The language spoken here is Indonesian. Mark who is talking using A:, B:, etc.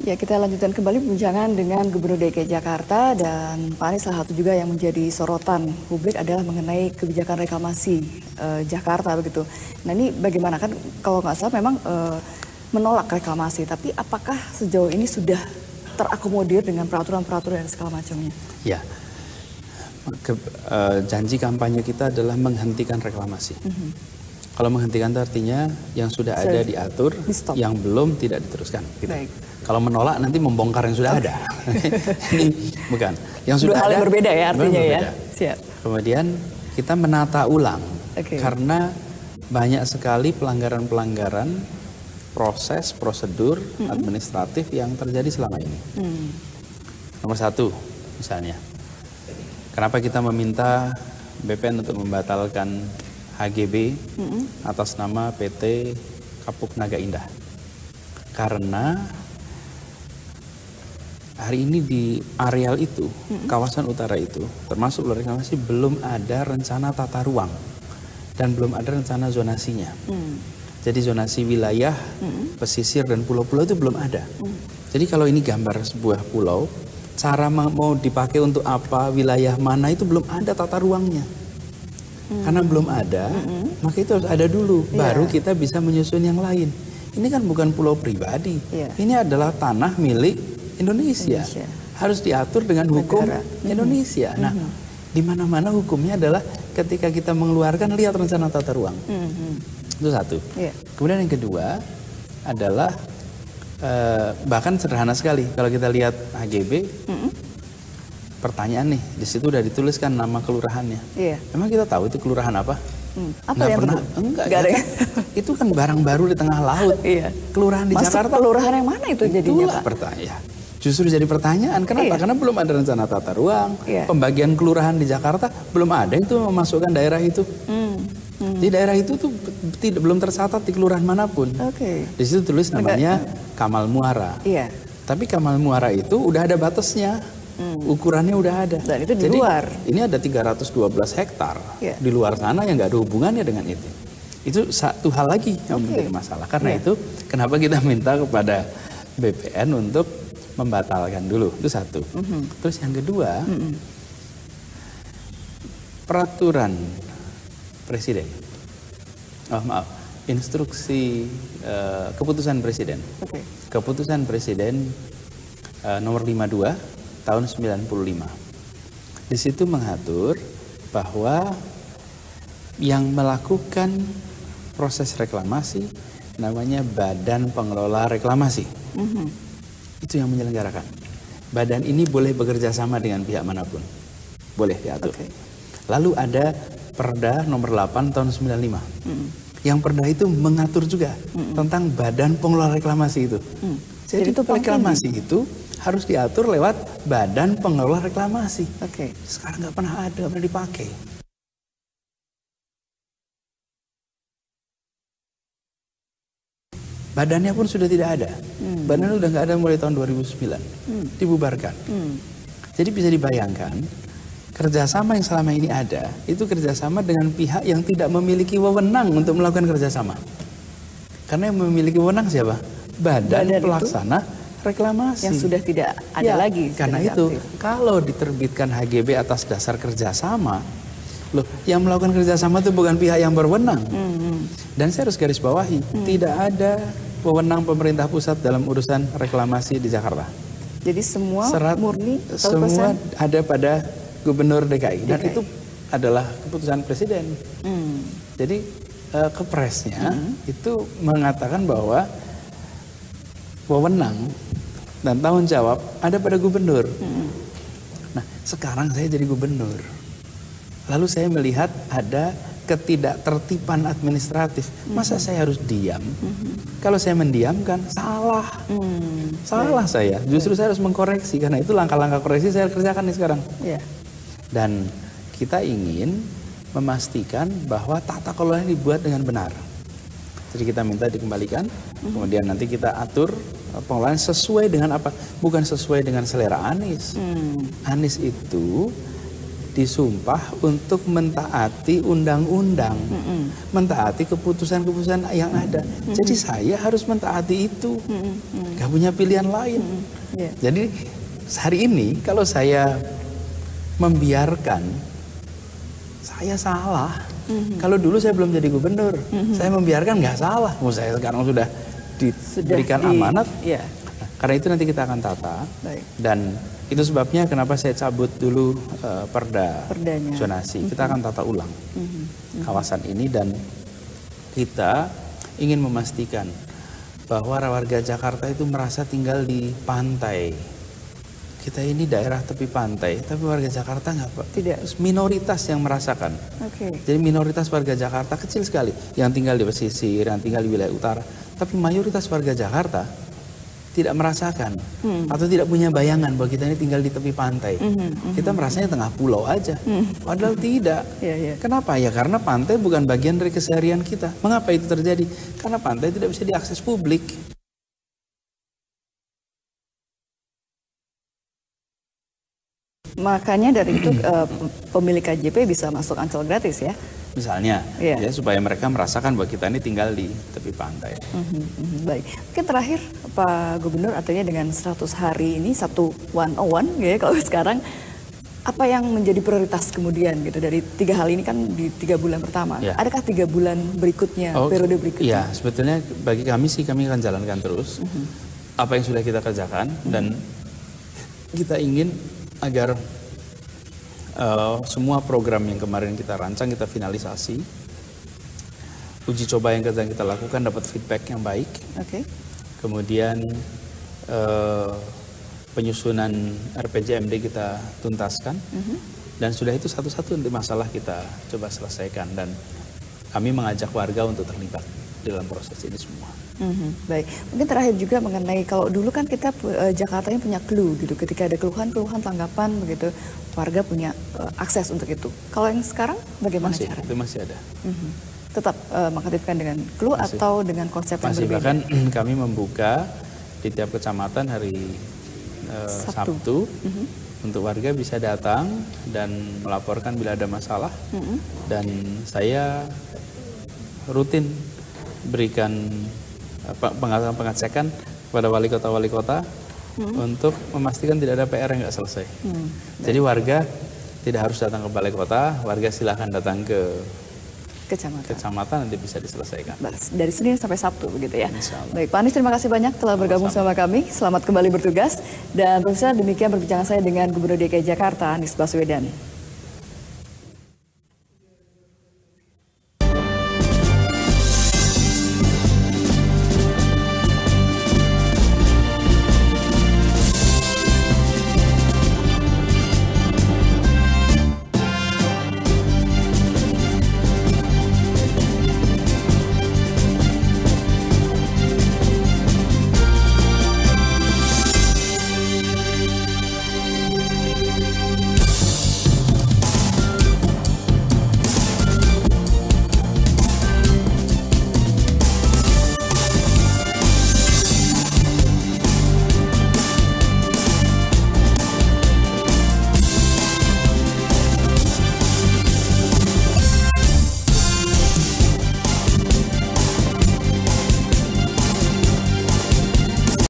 A: Ya, kita lanjutkan kembali perbincangan dengan Gubernur DKI Jakarta, dan Pak Anies salah satu juga yang menjadi sorotan publik adalah mengenai kebijakan reklamasi Jakarta begitu. Nah, ini bagaimana, kan kalau nggak salah memang menolak reklamasi, tapi apakah sejauh ini sudah terakomodir dengan peraturan-peraturan dan segala macamnya?
B: Ya, janji kampanye kita adalah menghentikan reklamasi. Kalau menghentikan itu artinya yang sudah ada diatur, yang belum tidak diteruskan. Gitu.
A: Baik.
B: Kalau menolak nanti membongkar yang sudah ada. Ini bukan. Yang sudah
A: hal
B: ada.
A: Yang berbeda ya artinya ya. Siap.
B: Kemudian kita menata ulang karena banyak sekali pelanggaran-pelanggaran proses, prosedur administratif yang terjadi selama ini. Nomor satu, misalnya, kenapa kita meminta BPN untuk membatalkan HGB atas nama PT Kapuk Naga Indah? Karena hari ini di areal itu, kawasan utara itu, termasuk reklamasi, belum ada rencana tata ruang dan belum ada rencana zonasinya. Jadi zonasi wilayah, pesisir dan pulau-pulau itu belum ada. Jadi kalau ini gambar sebuah pulau, cara mau dipakai untuk apa, wilayah mana, itu belum ada tata ruangnya. Karena belum ada, maka itu harus ada dulu, baru kita bisa menyusun yang lain. Ini kan bukan pulau pribadi, ini adalah tanah milik Indonesia. Harus diatur dengan hukum Indonesia. Nah, di mana-mana hukumnya adalah ketika kita mengeluarkan, lihat rencana tata ruang. Itu satu. Kemudian yang kedua adalah bahkan sederhana sekali. Kalau kita lihat HGB, pertanyaan nih, di situ udah dituliskan nama kelurahannya. Emang kita tahu itu kelurahan apa?
A: Apa yang
B: pernah? Enggak ya. Itu kan barang baru di tengah laut. Kelurahan di Jakarta.
A: Kelurahan yang mana itu jadinya, Pak?
B: Pertanyaan. Justru jadi pertanyaan. Kenapa? Karena belum ada rencana tata ruang. Pembagian kelurahan di Jakarta belum ada itu memasukkan daerah itu. Di daerah itu tuh belum tercatat di kelurahan manapun. Di situ tulis namanya Kamal Muara. Tapi Kamal Muara itu udah ada batasnya. Ukurannya udah ada.
A: Dan itu di luar.
B: Ini ada 312 hektar di luar sana yang nggak ada hubungannya dengan itu. Itu satu hal lagi yang menjadi masalah. Karena itu kenapa kita minta kepada BPN untuk membatalkan dulu. Itu satu. Terus yang kedua, peraturan Presiden. Instruksi keputusan Presiden. Keputusan Presiden nomor 52 tahun 95. Di situ mengatur bahwa yang melakukan proses reklamasi namanya Badan Pengelola Reklamasi. Itu yang menyelenggarakan. Badan ini boleh bekerja sama dengan pihak manapun. Boleh diatur. Lalu ada Perda nomor 8 tahun 95. Yang Perda itu mengatur juga tentang Badan Pengelola Reklamasi itu. Jadi itu reklamasi itu harus diatur lewat Badan Pengelola Reklamasi. Sekarang nggak pernah ada, pernah dipakai. Badannya pun sudah tidak ada. Badannya sudah nggak ada mulai tahun 2009. Dibubarkan. Jadi bisa dibayangkan, kerjasama yang selama ini ada, itu kerjasama dengan pihak yang tidak memiliki wewenang untuk melakukan kerjasama. Karena yang memiliki wewenang siapa? Badan pelaksana reklamasi.
A: Yang sudah tidak ada lagi.
B: Karena itu, kalau diterbitkan HGB atas dasar kerjasama, loh, yang melakukan kerjasama itu bukan pihak yang berwenang. Dan saya harus garis bawahi, tidak ada wewenang pemerintah pusat dalam urusan reklamasi di Jakarta.
A: Jadi semua murni,
B: semua ada pada Gubernur DKI. Dan itu adalah keputusan Presiden. Jadi kepresnya itu mengatakan bahwa wewenang dan tanggung jawab ada pada gubernur. Nah, sekarang saya jadi gubernur. Lalu saya melihat ada ketidaktertiban administratif. Masa saya harus diam? Kalau saya mendiamkan, salah. Salah saya. Justru saya harus mengkoreksi. Karena itu langkah-langkah koreksi saya kerjakan nih sekarang. Dan kita ingin memastikan bahwa tata kelola ini dibuat dengan benar. Jadi kita minta dikembalikan, kemudian nanti kita atur pengelolaan sesuai dengan apa? Bukan sesuai dengan selera Anies. Anies itu disumpah untuk mentaati undang-undang, mentaati keputusan-keputusan yang ada. Jadi saya harus mentaati itu, nggak punya pilihan lain. Jadi hari ini kalau saya membiarkan, saya salah. Kalau dulu saya belum jadi gubernur, saya membiarkan nggak salah. Saya sekarang sudah diberikan amanat. Karena itu nanti kita akan tata. Dan itu sebabnya kenapa saya cabut dulu perdanya zonasi. Kita akan tata ulang kawasan ini dan kita ingin memastikan bahwa warga Jakarta itu merasa tinggal di pantai. Kita ini daerah tepi pantai, tapi warga Jakarta nggak, Pak.
A: Tidak.
B: Minoritas yang merasakan. Jadi minoritas warga Jakarta kecil sekali yang tinggal di pesisir, yang tinggal di wilayah utara. Tapi mayoritas warga Jakarta tidak merasakan atau tidak punya bayangan bahwa kita ini tinggal di tepi pantai. Kita merasanya tengah pulau aja. Padahal tidak. Kenapa? Ya karena pantai bukan bagian dari keseharian kita. Mengapa itu terjadi? Karena pantai tidak bisa diakses publik.
A: Makanya dari itu pemilik KJP bisa masuk Ancol gratis ya?
B: Misalnya, ya, supaya mereka merasakan bahwa kita ini tinggal di tepi pantai.
A: Baik, mungkin terakhir Pak Gubernur, artinya dengan 100 hari ini, 101 ya kalau sekarang, apa yang menjadi prioritas kemudian gitu dari 3 hal ini kan di 3 bulan pertama. Adakah 3 bulan berikutnya, periode berikutnya?
B: Iya, sebetulnya bagi kami sih kami akan jalankan terus apa yang sudah kita kerjakan dan kita ingin agar semua program yang kemarin kita rancang, kita finalisasi, uji coba yang kita lakukan dapat feedback yang baik. Kemudian penyusunan RPJMD kita tuntaskan, dan sudah itu satu-satu nanti masalah kita coba selesaikan, dan kami mengajak warga untuk terlibat dalam proses ini semua.
A: Baik, mungkin terakhir juga mengenai kalau dulu kan kita Jakarta ini punya clue gitu, ketika ada keluhan tanggapan begitu, warga punya akses untuk itu. Kalau yang sekarang bagaimana caranya?
B: Itu masih ada.
A: Tetap mengaktifkan dengan clue atau dengan konsep yang berbeda?
B: Bahkan kami membuka di tiap kecamatan hari Sabtu untuk warga bisa datang dan melaporkan bila ada masalah, dan saya rutin berikan pengecekan kepada wali kota untuk memastikan tidak ada PR yang nggak selesai. Jadi warga tidak harus datang ke balai kota, warga silahkan datang ke kecamatan nanti bisa diselesaikan.
A: Dari Senin sampai Sabtu begitu ya. Baik, Pak Anies, terima kasih banyak telah bergabung sama kami. Selamat kembali bertugas. Dan pemirsa, demikian perbincangan saya dengan Gubernur DKI Jakarta Anies Baswedan.